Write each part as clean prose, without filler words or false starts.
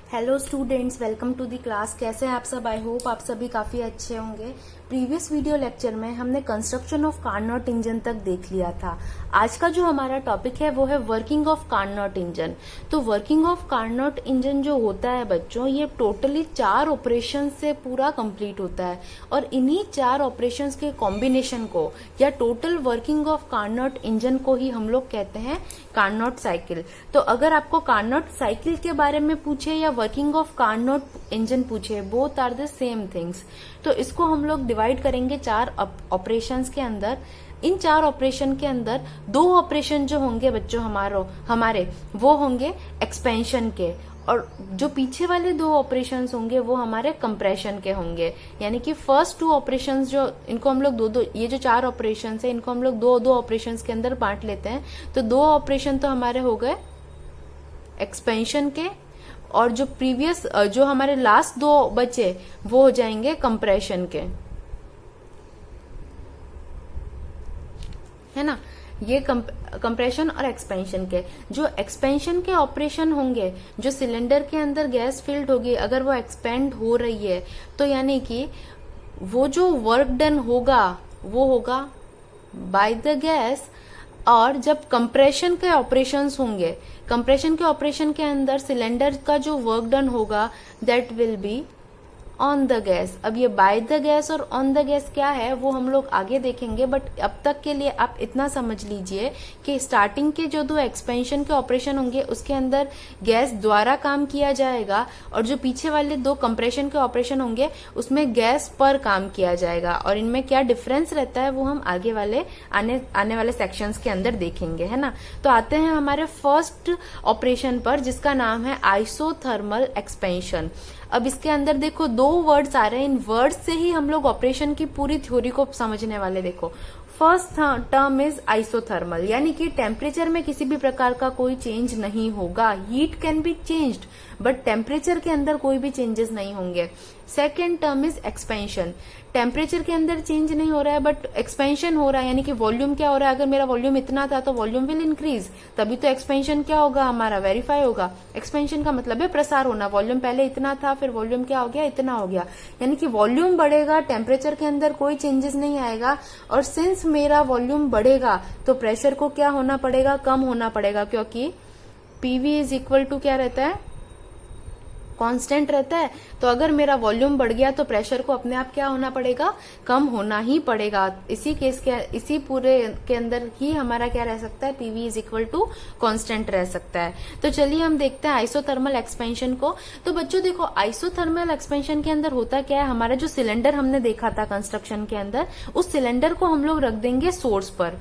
Hello students, welcome to the class. कैसे हैं आप सब? आई होप आप सभी काफी अच्छे होंगे। प्रीवियस वीडियो लेक्चर में हमने कंस्ट्रक्शन ऑफ कार्नोट इंजन तक देख लिया था। आज का जो हमारा टॉपिक है वो है वर्किंग ऑफ कार्नोट इंजन। तो वर्किंग ऑफ कार्नोट इंजन जो होता है बच्चों, ये टोटली 4 ऑपरेशन से पूरा कंप्लीट होता है और इन्हीं 4 ऑपरेशन के कॉम्बिनेशन को या total working of Carnot engine को ही हम लोग कहते हैं कार्नोट साइकिल। तो अगर आपको कार्नोट साइकिल के बारे में पूछे या वर्किंग ऑफ कार्नोट इंजन पूछे, both are the same things. तो इसको हम लोग डिवाइड करेंगे 4 ऑपरेशंस के अंदर। इन 4 ऑपरेशन के अंदर 2 ऑपरेशन जो होंगे बच्चों हमारे वो होंगे एक्सपेंशन के, और जो पीछे वाले 2 ऑपरेशंस होंगे वो हमारे कंप्रेशन के होंगे। यानी कि फर्स्ट 2 ऑपरेशंस जो इनको हम लोग दो ये जो 4 ऑपरेशंस है इनको हम लोग 2 ऑपरेशंस के अंदर बांट लेते हैं। तो 2 ऑपरेशन तो हमारे हो गए एक्सपेंशन के, और जो प्रीवियस जो हमारे लास्ट 2 बचे वो हो जाएंगे कंप्रेशन के, है ना। ये कंप्रेशन और एक्सपेंशन के। जो एक्सपेंशन के ऑपरेशन होंगे, जो सिलेंडर के अंदर गैस फिल्ड होगी, अगर वो एक्सपेंड हो रही है तो यानी कि वो जो वर्क डन होगा वो होगा बाय द गैस। और जब कंप्रेशन के ऑपरेशंस होंगे, कंप्रेशन के ऑपरेशन के अंदर सिलेंडर का जो वर्क डन होगा that will be on the gas. अब ये बाय द गैस और ऑन द गैस क्या है वो हम लोग आगे देखेंगे, बट अब तक के लिए आप इतना समझ लीजिए कि स्टार्टिंग के जो 2 एक्सपेंशन के ऑपरेशन होंगे उसके अंदर गैस द्वारा काम किया जाएगा, और जो पीछे वाले 2 कंप्रेशन के ऑपरेशन होंगे उसमें गैस पर काम किया जाएगा। और इनमें क्या डिफरेंस रहता है वो हम आगे वाले आने वाले सेक्शंस के अंदर देखेंगे, है ना। तो आते हैं हमारे फर्स्ट ऑपरेशन पर, जिसका नाम है आइसोथर्मल एक्सपेंशन। अब इसके अंदर देखो 2 वर्ड्स आ रहे हैं, इन वर्ड्स से ही हम लोग ऑपरेशन की पूरी थ्योरी को समझने वाले। देखो, फर्स्ट टर्म इज आइसोथर्मल, यानी कि टेम्परेचर में किसी भी प्रकार का कोई चेंज नहीं होगा। Heat can be changed but temperature के अंदर कोई भी चेंजेस नहीं होंगे। Second term is expansion, temperature के अंदर चेंज नहीं हो रहा है बट एक्सपेंशन हो रहा है, यानी कि वॉल्यूम क्या हो रहा है। अगर मेरा वॉल्यूम इतना था तो वॉल्यूम विल इंक्रीज, तभी तो एक्सपेंशन क्या होगा हमारा, वेरीफाई होगा। एक्सपेंशन का मतलब है प्रसार होना। वॉल्यूम पहले इतना था, फिर वॉल्यूम क्या हो गया, इतना हो गया, यानी कि वॉल्यूम बढ़ेगा, टेम्परेचर के अंदर कोई चेंजेस नहीं आएगा। और सिंस मेरा वॉल्यूम बढ़ेगा तो प्रेशर को क्या होना पड़ेगा, कम होना पड़ेगा, क्योंकि पीवी इज इक्वल टू क्या रहता है, कांस्टेंट रहता है। तो अगर मेरा वॉल्यूम बढ़ गया तो प्रेशर को अपने आप क्या होना पड़ेगा, कम होना ही पड़ेगा। इसी पूरे के अंदर ही हमारा क्या रह सकता है, PV is equal to constant रह सकता है। तो चलिए हम देखते हैं आइसोथर्मल एक्सपेंशन को। तो बच्चों देखो, आइसोथर्मल एक्सपेंशन के अंदर होता क्या है, हमारा जो सिलेंडर हमने देखा था कंस्ट्रक्शन के अंदर, उस सिलेंडर को हम लोग रख देंगे सोर्स पर।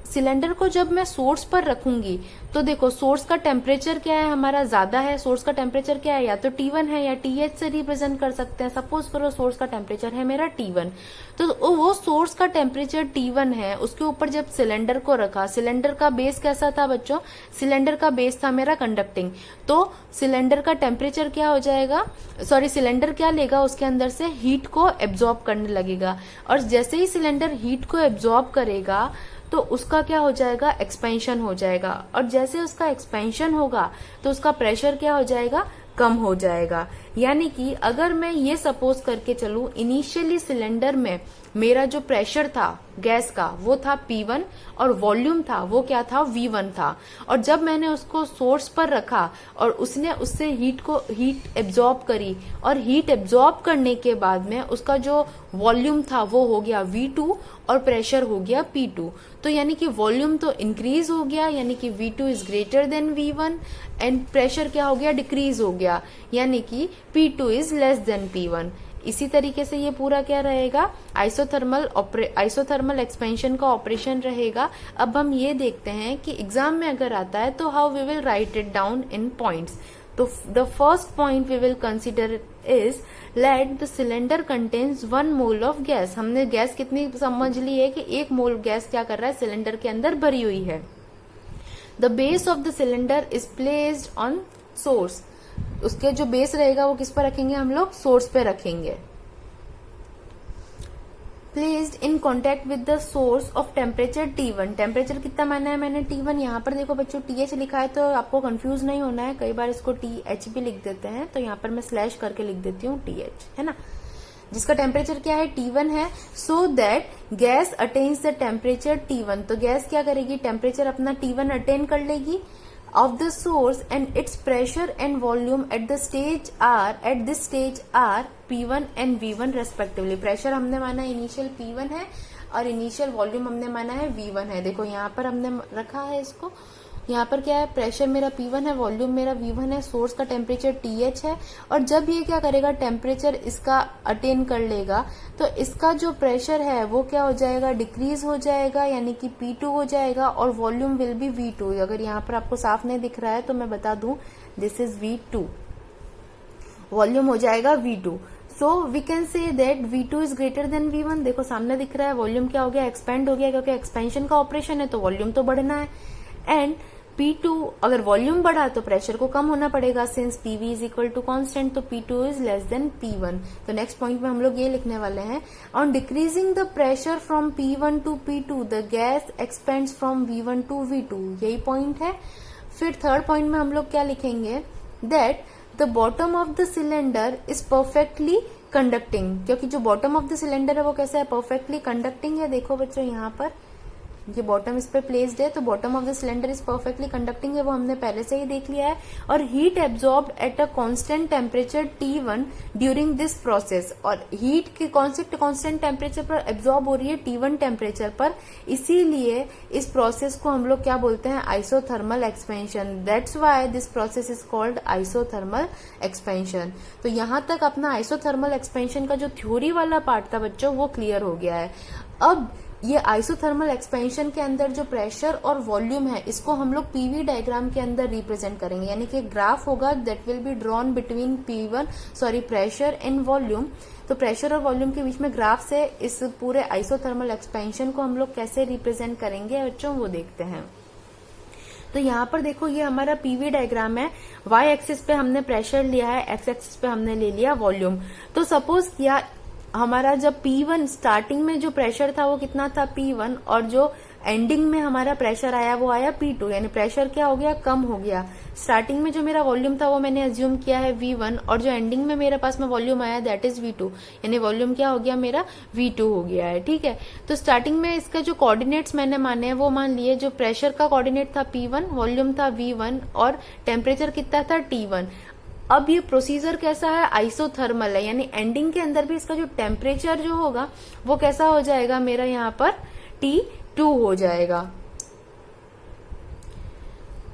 सिलेंडर को जब मैं सोर्स पर रखूंगी तो देखो, सोर्स का टेम्परेचर क्या है हमारा, ज्यादा है। सोर्स का टेम्परेचर क्या है, या तो T1 है या TH से रिप्रेजेंट कर सकते हैं। सपोज करो सोर्स का टेम्परेचर है मेरा T1, तो वो सोर्स का टेम्परेचर T1 है, उसके ऊपर जब सिलेंडर को रखा, सिलेंडर का बेस कैसा था बच्चों, सिलेंडर का बेस था मेरा कंडक्टिंग। तो सिलेंडर का टेम्परेचर क्या हो जाएगा, सिलेंडर क्या लेगा, उसके अंदर से हीट को एब्जॉर्ब करने लगेगा। और जैसे ही सिलेंडर हीट को एब्जॉर्ब करेगा तो उसका क्या हो जाएगा, एक्सपेंशन हो जाएगा। और जैसे उसका एक्सपेंशन होगा तो उसका प्रेशर क्या हो जाएगा, कम हो जाएगा। यानी कि अगर मैं ये सपोज करके चलूं, इनिशियली सिलेंडर में मेरा जो प्रेशर था गैस का वो था P1 और वॉल्यूम था वो क्या था, V1 था। और जब मैंने उसको सोर्स पर रखा और उसने उससे हीट एब्जॉर्ब करी, और हीट एब्जॉर्ब करने के बाद में उसका जो वॉल्यूम था वो हो गया V2 और प्रेशर हो गया P2। तो यानी कि वॉल्यूम तो इंक्रीज हो गया, यानी कि V2 is greater than V1, and pressure क्या हो गया, डिक्रीज हो गया, यानी कि P2 is less than P1। इसी तरीके से ये पूरा क्या रहेगा, आइसोथर्मल एक्सपेंशन का ऑपरेशन रहेगा। अब हम ये देखते हैं कि एग्जाम में अगर आता है तो how we will write it down in points. तो the first point we will consider is let the cylinder contains 1 mole of gas. हमने गैस कितनी समझ ली है कि 1 मोल गैस क्या कर रहा है, सिलेंडर के अंदर भरी हुई है। The base of the cylinder is placed on source, उसके जो बेस रहेगा वो किस पर रखेंगे हम लोग, सोर्स पे रखेंगे। Placed in contact with the source of temperature T1। Temperature कितना माना है मैंने T1। यहाँ पर देखो बच्चों TH लिखा है तो आपको कंफ्यूज नहीं होना है, कई बार इसको TH भी लिख देते हैं, तो यहाँ पर मैं स्लैश करके लिख देती हूँ TH, है ना, जिसका टेम्परेचर क्या है T1 है। So that gas attains the temperature T1। तो गैस क्या करेगी, टेम्परेचर अपना T1 अटेन कर लेगी of the source and its pressure and volume at this stage are P1 and V1 respectively। Pressure हमने माना इनिशियल P1 है और इनिशियल वॉल्यूम हमने माना है V1 है। देखो यहाँ पर हमने रखा है इसको, यहाँ पर क्या है, प्रेशर मेरा P1 है, वॉल्यूम मेरा V1 है, सोर्स का टेम्परेचर TH है, और जब ये क्या करेगा, टेम्परेचर इसका अटेन कर लेगा तो इसका जो प्रेशर है वो क्या हो जाएगा, डिक्रीज हो जाएगा, यानी कि P2 हो जाएगा, और वॉल्यूम विल बी V2। अगर यहाँ पर आपको साफ नहीं दिख रहा है तो मैं बता दूं, दिस इज V2, वॉल्यूम हो जाएगा V2। So we can say that V2 is greater than V1। देखो सामने दिख रहा है, वॉल्यूम क्या हो गया, एक्सपेंड हो गया, क्योंकि एक्सपेंशन का ऑपरेशन है तो वॉल्यूम तो बढ़ना है। एंड P2, अगर वॉल्यूम बढ़ा तो प्रेशर को कम होना पड़ेगा, since PV is equal to constant, तो P2 is less than P1। तो नेक्स्ट पॉइंट में हम लोग ये लिखने वाले हैं, on decreasing the pressure from P1 to P2 the gas expands from V1 to V2। यही पॉइंट है। फिर थर्ड पॉइंट में हम लोग क्या लिखेंगे, that the bottom of the cylinder is perfectly conducting. क्योंकि जो बॉटम ऑफ द सिलेंडर है वो कैसा है, परफेक्टली कंडक्टिंग है। देखो बच्चों यहाँ पर ये बॉटम इस पे प्लेस्ड है, तो bottom of the cylinder is perfectly conducting है, वो हमने पहले से ही देख लिया है। और heat absorbed at a constant temperature T1 during this process. और हीट के कांस्टेंट टेम्परेचर पर एब्जॉर्ब हो रही है T1 टेम्परेचर पर, इसीलिए इस प्रोसेस को हम लोग क्या बोलते हैं, isothermal expansion. That's why this process is called isothermal expansion. तो यहां तक अपना आइसोथर्मल एक्सपेंशन का जो थ्योरी वाला पार्ट था बच्चों वो क्लियर हो गया है। अब ये आइसोथर्मल एक्सपेंशन के अंदर जो प्रेशर और वॉल्यूम है इसको हम लोग पीवी डायग्राम के अंदर रिप्रेजेंट करेंगे, यानी कि ग्राफ होगा that will be drawn between pressure and volume. तो प्रेशर और वॉल्यूम के बीच में ग्राफ से इस पूरे आइसोथर्मल एक्सपेंशन को हम लोग कैसे रिप्रेजेंट करेंगे बच्चों, वो देखते हैं। तो यहाँ पर देखो ये हमारा पीवी डायग्राम है, वाई एक्सिस पे हमने प्रेशर लिया है, एक्स एक्सिस पे हमने ले लिया वॉल्यूम। तो सपोज किया हमारा जब P1 स्टार्टिंग में जो प्रेशर था वो कितना था P1, और जो एंडिंग में हमारा प्रेशर आया वो आया P2, यानी प्रेशर क्या हो गया, कम हो गया। स्टार्टिंग में जो मेरा वॉल्यूम था वो मैंने अज्यूम किया है V1, और जो एंडिंग में मेरे पास में वॉल्यूम आया दैट इज V2, यानी वॉल्यूम क्या हो गया मेरा V2 हो गया है। ठीक है, तो स्टार्टिंग में इसका जो कोऑर्डिनेट्स मैंने माने हैं वो मान लिए, जो प्रेशर का कोऑर्डिनेट था P1, वॉल्यूम था V1 और टेम्परेचर कितना था T1। अब ये प्रोसीजर कैसा है, आइसोथर्मल है, यानी एंडिंग के अंदर भी इसका जो टेम्परेचर जो होगा वो कैसा हो जाएगा मेरा यहाँ पर T2 हो जाएगा।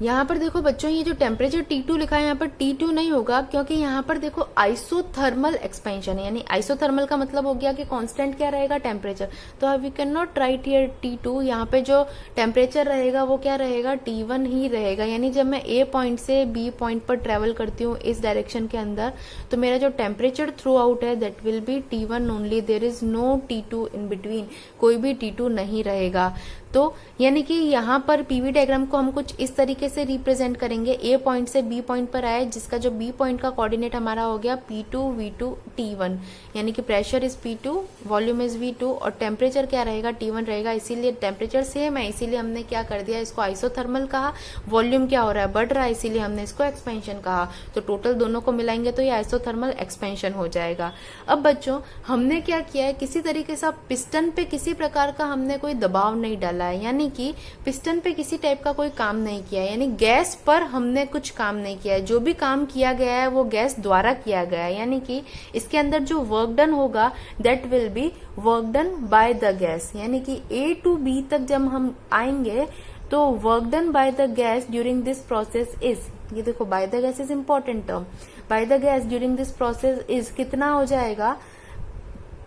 यहाँ पर देखो बच्चों ये जो टेम्परेचर T2 लिखा है यहाँ पर T2 नहीं होगा, क्योंकि यहाँ पर देखो आइसोथर्मल एक्सपेंशन है, यानी आइसोथर्मल का मतलब हो गया कि कांस्टेंट क्या रहेगा, टेम्परेचर। तो अब we can not write here T2, यहाँ पे जो टेम्परेचर रहेगा वो क्या रहेगा, T1 ही रहेगा। यानी जब मैं A पॉइंट से B पॉइंट पर ट्रेवल करती हूँ इस डायरेक्शन के अंदर, तो मेरा जो टेम्परेचर थ्रू आउट है that will be T1 only, there is no T2 in between, कोई भी T2 नहीं रहेगा। तो यानी कि यहाँ पर पीवी डायग्राम को हम कुछ इस तरीके से रिप्रेजेंट करेंगे, ए पॉइंट से बी पॉइंट पर आए, जिसका जो बी पॉइंट का कोऑर्डिनेट हमारा हो गया P2 V2 T1, यानी कि pressure is P2, volume is V2 और टेम्परेचर क्या रहेगा, T1 रहेगा। इसीलिए टेम्परेचर सेम है, इसीलिए हमने क्या कर दिया, इसको आइसोथर्मल कहा। वॉल्यूम क्या हो रहा है, बढ़ रहा है, इसीलिए हमने इसको एक्सपेंशन कहा। तो टोटल दोनों को मिलाएंगे तो ये आइसोथर्मल एक्सपेंशन हो जाएगा। अब बच्चों हमने क्या किया है, किसी तरीके से पिस्टन पे किसी प्रकार का हमने कोई दबाव नहीं डाला है, यानी कि पिस्टन पे किसी टाइप का कोई काम नहीं किया है, यानी गैस पर हमने कुछ काम नहीं किया है। जो भी काम किया गया है वो गैस द्वारा किया गया है, यानी कि इसके अंदर जो वर्क डन होगा that will B work done by the gas. यानी कि A to B तक जब हम आएंगे तो work done by the gas during this process is, ये देखो bye the gas is important term, bye the gas during this process is कितना हो जाएगा,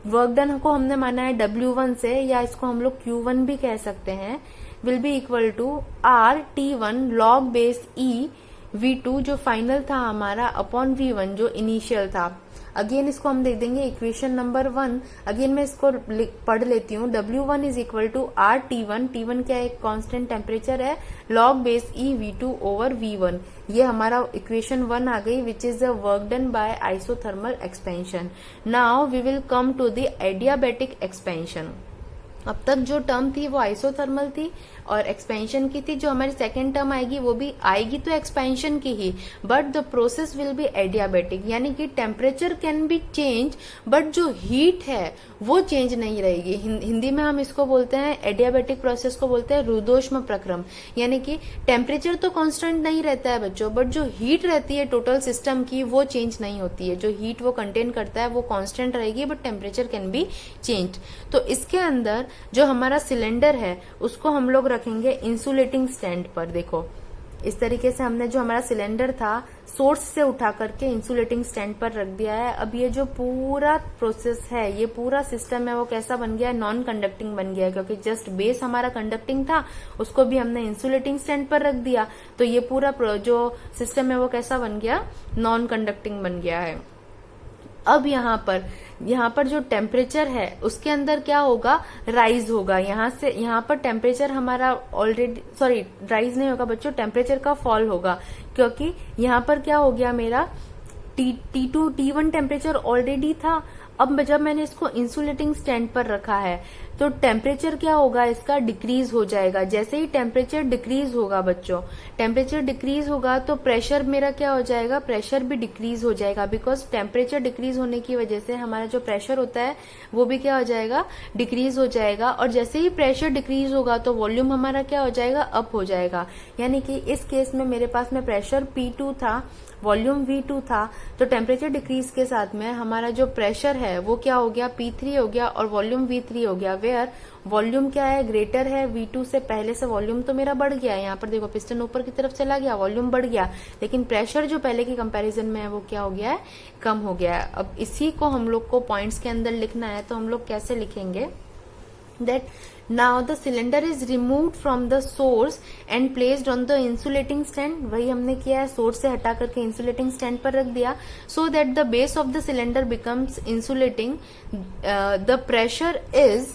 वर्क डन को हमने माना है W1 से, या इसको हम लोग Q1 भी कह सकते हैं, will be equal to RT1 log base E V2 जो फाइनल था हमारा अपॉन V1 जो इनिशियल था। अगेन इसको हम देख देंगे इक्वेशन नंबर 1, अगेन मैं इसको पढ़ लेती हूँ। W1 is equal to RT1, T1 क्या एक कांस्टेंट टेम्परेचर है, log base E V2 over V1, ये हमारा इक्वेशन 1 आ गई, which is the work done by isothermal expansion. Now we will come to the adiabatic expansion. अब तक जो टर्म थी वो आइसोथर्मल थी और एक्सपेंशन की थी। जो हमारी सेकेंड टर्म आएगी वो भी आएगी तो एक्सपेंशन की ही, but the process will be adiabatic, यानी कि temperature can be change but जो हीट है वो चेंज नहीं रहेगी। हिंदी में हम इसको बोलते हैं, एडियाबेटिक प्रोसेस को बोलते हैं रुद्धोष्म प्रक्रम, यानी कि टेम्परेचर तो कांस्टेंट नहीं रहता है बच्चों, बट जो हीट रहती है टोटल सिस्टम की वो चेंज नहीं होती है। जो हीट वो कंटेन करता है वो कांस्टेंट रहेगी, but temperature can be change. तो इसके अंदर जो हमारा सिलेंडर है उसको हम लोग रखेंगे इंसुलेटिंग स्टैंड पर। देखो इस तरीके से हमने जो हमारा सिलेंडर था सोर्स से उठा करके इंसुलेटिंग स्टैंड पर रख दिया है। अब ये जो पूरा प्रोसेस है, ये पूरा सिस्टम है, वो कैसा बन गया है? नॉन कंडक्टिंग बन गया है, क्योंकि जस्ट बेस हमारा कंडक्टिंग था, उसको भी हमने इंसुलेटिंग स्टैंड पर रख दिया। तो ये पूरा जो सिस्टम है वो कैसा बन गया? नॉन कंडक्टिंग बन गया है। अब यहाँ पर जो टेम्परेचर है उसके अंदर क्या होगा? राइज होगा। यहाँ पर टेम्परेचर हमारा ऑलरेडी, सॉरी राइज नहीं होगा बच्चों, टेम्परेचर का फॉल होगा, क्योंकि यहाँ पर क्या हो गया मेरा T2 T1 टेम्परेचर ऑलरेडी था। अब जब मैंने इसको इंसुलेटिंग स्टैंड पर रखा है तो टेम्परेचर क्या होगा? इसका डिक्रीज हो जाएगा। जैसे ही टेम्परेचर डिक्रीज होगा बच्चों, टेम्परेचर डिक्रीज होगा तो प्रेशर मेरा क्या हो जाएगा? प्रेशर भी डिक्रीज हो जाएगा, बिकॉज टेम्परेचर डिक्रीज होने की वजह से हमारा जो प्रेशर होता है वो भी क्या हो जाएगा? डिक्रीज हो जाएगा। और जैसे ही प्रेशर डिक्रीज होगा तो वॉल्यूम हमारा क्या हो जाएगा? अप हो जाएगा। यानी कि इस केस में मेरे पास में प्रेशर P2 था, वॉल्यूम V2 था, तो टेम्परेचर डिक्रीज के साथ में हमारा जो प्रेशर है वो क्या हो गया? P3 हो गया और वॉल्यूम V3 हो गया। वेयर वॉल्यूम क्या है? ग्रेटर है V2 से। पहले से वॉल्यूम तो मेरा बढ़ गया है, यहाँ पर देखो पिस्टन ऊपर की तरफ चला गया, वॉल्यूम बढ़ गया, लेकिन प्रेशर जो पहले की कंपैरिजन में है वो क्या हो गया है? कम हो गया है। अब इसी को हम लोग को पॉइंट्स के अंदर लिखना है, तो हम लोग कैसे लिखेंगे? that now the cylinder is removed from the source and placed on the insulating stand। वही हमने किया है, सोर्स से हटा करके insulating stand पर रख दिया, so that the base of the cylinder becomes insulating। the pressure is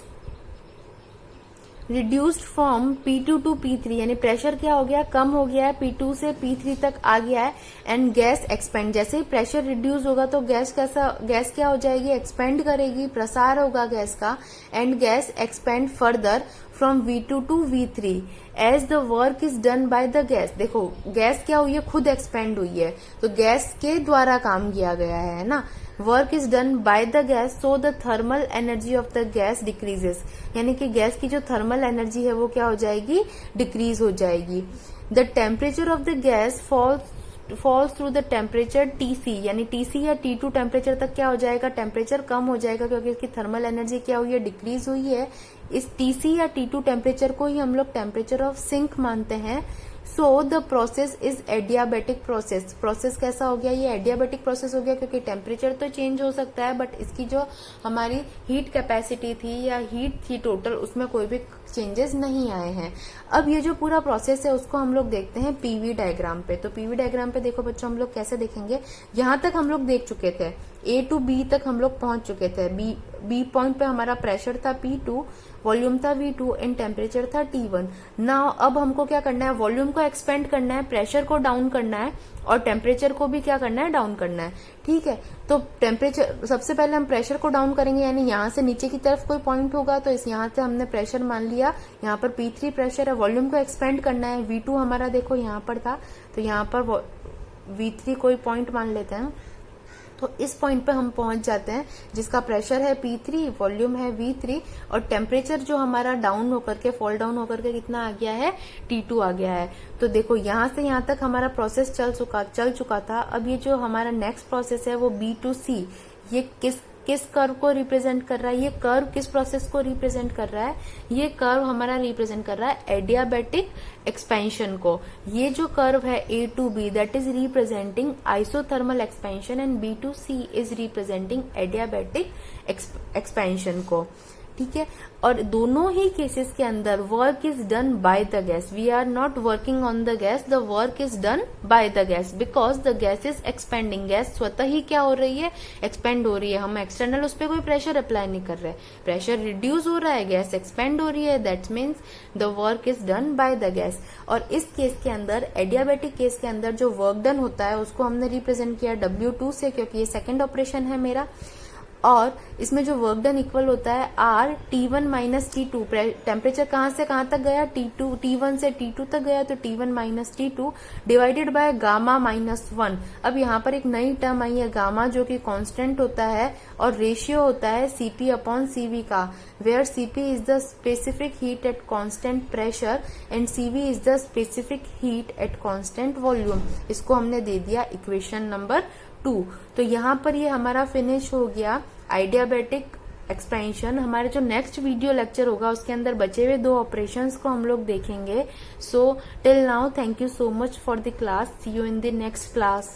reduced from P2 to P3, यानी प्रेशर क्या हो गया? कम हो गया है, P2 से P3 तक आ गया है। एंड गैस एक्सपेंड, जैसे ही प्रेशर रिड्यूस होगा तो गैस क्या हो जाएगी? एक्सपेंड करेगी, प्रसार होगा गैस का। And gas expand further from V2 to V3 as the work is done by the gas. देखो गैस क्या हुई है? खुद एक्सपेंड हुई है, तो गैस के द्वारा काम किया गया है ना। Work is done by the gas, so the thermal energy of the gas decreases, यानी कि गैस की जो थर्मल एनर्जी है वो क्या हो जाएगी? डिक्रीज हो जाएगी। The temperature of the gas falls through the temperature TC, यानी TC या T2 टेम्परेचर तक क्या हो जाएगा? टेम्परेचर कम हो जाएगा, क्योंकि इसकी थर्मल एनर्जी क्या हुई है? डिक्रीज हुई है। इस TC या T2 टेम्परेचर को ही हम लोग टेम्परेचर ऑफ सिंक मानते हैं। So the process is adiabatic process. Process कैसा हो गया? ये एडियाबेटिक प्रोसेस हो गया, क्योंकि टेम्परेचर तो चेंज हो सकता है बट इसकी जो हमारी हीट कैपेसिटी थी या हीट थी टोटल, उसमें कोई भी चेंजेस नहीं आए हैं। अब ये जो पूरा प्रोसेस है उसको हम लोग देखते हैं PV डायग्राम पे। तो PV डायग्राम पे देखो बच्चों, हम लोग कैसे देखेंगे? यहां तक हम लोग देख चुके थे, A टू B तक हम लोग पहुंच चुके थे। बी पॉइंट पे हमारा प्रेशर था P2, वॉल्यूम था V2 एंड टेम्परेचर था T1। नाउ अब हमको क्या करना है? वॉल्यूम को एक्सपेंड करना है, प्रेशर को डाउन करना है और टेम्परेचर को भी क्या करना है? डाउन करना है। ठीक है, तो टेम्परेचर सबसे पहले हम प्रेशर को डाउन करेंगे, यानी यहाँ से नीचे की तरफ कोई पॉइंट होगा तो इस यहाँ से हमने प्रेशर मान लिया, यहाँ पर P3 प्रेशर है। वॉल्यूम को एक्सपेंड करना है, V2 हमारा देखो यहाँ पर था, तो यहाँ पर V3 कोई पॉइंट मान लेते हैं। तो इस पॉइंट पे हम पहुंच जाते हैं जिसका प्रेशर है P3, वॉल्यूम है V3 और टेम्परेचर जो हमारा डाउन होकर के, फॉल डाउन होकर के कितना आ गया है? T2 आ गया है। तो देखो यहाँ से यहाँ तक हमारा प्रोसेस चल चुका था। अब ये जो हमारा नेक्स्ट प्रोसेस है वो B to C, ये किस कर्व को रिप्रेजेंट कर रहा है? ये कर्व किस प्रोसेस को रिप्रेजेंट कर रहा है? ये कर्व हमारा रिप्रेजेंट कर रहा है एडियाबेटिक एक्सपेंशन को। ये जो कर्व है A to B, that is representing isothermal expansion and B to C is representing adiabatic expansion को। ठीक है। और दोनों ही केसेस के अंदर work is done by the gas, we are not working on the gas, the work is done by the gas because the gas is expanding, gas स्वतः ही क्या हो रही है, एक्सपेंड हो रही है, हम एक्सटर्नल उस पर कोई प्रेशर अप्लाई नहीं कर रहे, प्रेशर रिड्यूस हो रहा है, गैस एक्सपेंड हो रही है, that means the work is done by the gas. और इस केस के अंदर, एडियाबेटिक केस के अंदर जो वर्क डन होता है उसको हमने रिप्रेजेंट किया W2 से, क्योंकि ये सेकेंड ऑपरेशन है मेरा। और इसमें जो वर्क डन इक्वल होता है R T1 minus T2, temperature कहां से कहां तक गया, T1 से T2 तक गया, तो T1 minus T2 divided by gamma minus 1। अब यहाँ पर एक नई टर्म आई है गामा, जो कि कांस्टेंट होता है और रेशियो होता है Cp अपॉन Cv का, where Cp is the specific heat at constant pressure and Cv is the specific heat at constant volume. इसको हमने दे दिया इक्वेशन नंबर 2। तो यहाँ पर ये हमारा फिनिश हो गया आइडियाबैटिक एक्सपेंशन। हमारे जो नेक्स्ट वीडियो लेक्चर होगा उसके अंदर बचे हुए 2 ऑपरेशंस को हम लोग देखेंगे। So till now thank you so much for the class, see you in the next class.